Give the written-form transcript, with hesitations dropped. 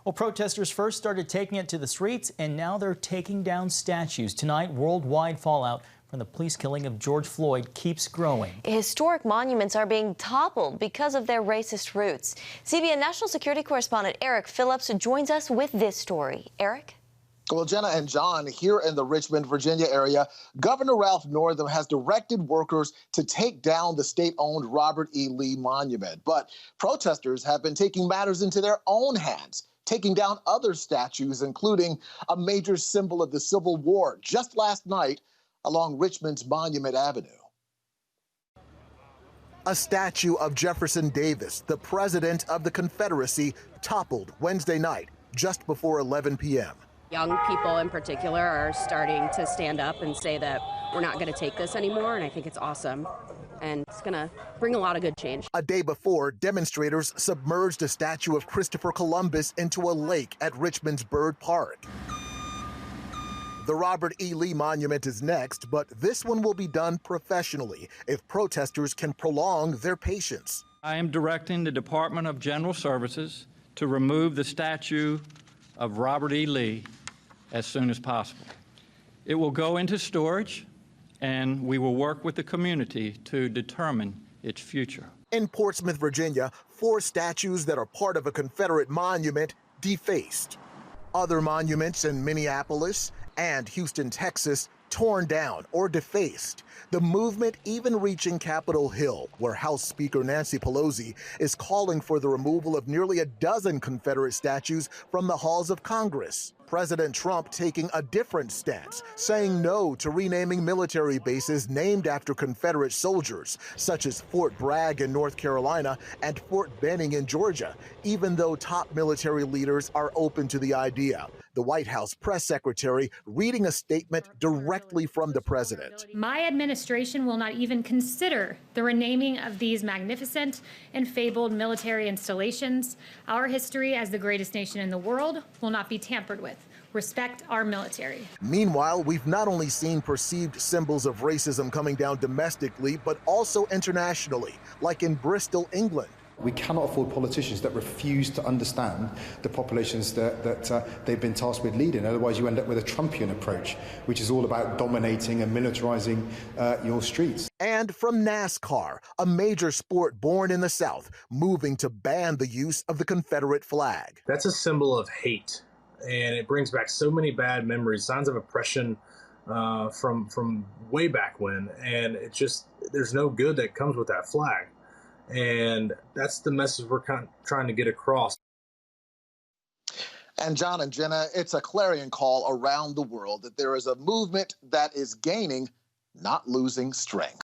Well, protesters first started taking it to the streets, and now they're taking down statues. Tonight, worldwide fallout from the police killing of George Floyd keeps growing. Historic monuments are being toppled because of their racist roots. CBN national security correspondent Eric Phillips joins us with this story. Eric? Well, Jenna and John, here in the Richmond, Virginia area, Governor Ralph Northam has directed workers to take down the state-owned Robert E. Lee Monument. But protesters have been taking matters into their own hands, taking down other statues, including a major symbol of the Civil War just last night along Richmond's Monument Avenue. A statue of Jefferson Davis, the president of the Confederacy, toppled Wednesday night just before 11 p.m. Young people in particular are starting to stand up and say that we're not going to take this anymore, and I think it's awesome, and it's going to bring a lot of good change. A day before, demonstrators submerged a statue of Christopher Columbus into a lake at Richmond's Bird Park. The Robert E. Lee Monument is next, but this one will be done professionally if protesters can prolong their patience. I am directing the Department of General Services to remove the statue of Robert E. Lee as soon as possible. It will go into storage, and we will work with the community to determine its future. In Portsmouth, Virginia, 4 statues that are part of a Confederate monument defaced. Other monuments in Minneapolis and Houston, Texas, torn down or defaced. The movement even reaching Capitol Hill, where House Speaker Nancy Pelosi is calling for the removal of nearly a dozen Confederate statues from the halls of Congress. President Trump taking a different stance, saying no to renaming military bases named after Confederate soldiers, such as Fort Bragg in North Carolina and Fort Benning in Georgia, even though top military leaders are open to the idea. The White House press secretary reading a statement directly from the president. My administration will not even consider the renaming of these magnificent and fabled military installations. Our history as the greatest nation in the world will not be tampered with. Respect our military. Meanwhile, we've not only seen perceived symbols of racism coming down domestically, but also internationally, like in Bristol, England. We cannot afford politicians that refuse to understand the populations that they've been tasked with leading. Otherwise, you end up with a Trumpian approach, which is all about dominating and militarizing your streets. And from NASCAR, a major sport born in the South, moving to ban the use of the Confederate flag. That's a symbol of hate, and it brings back so many bad memories, signs of oppression from way back when, and it just, there's no good that comes with that flag. And that's the message we're trying to get across. And John and Jenna, it's a clarion call around the world that there is a movement that is gaining, not losing strength.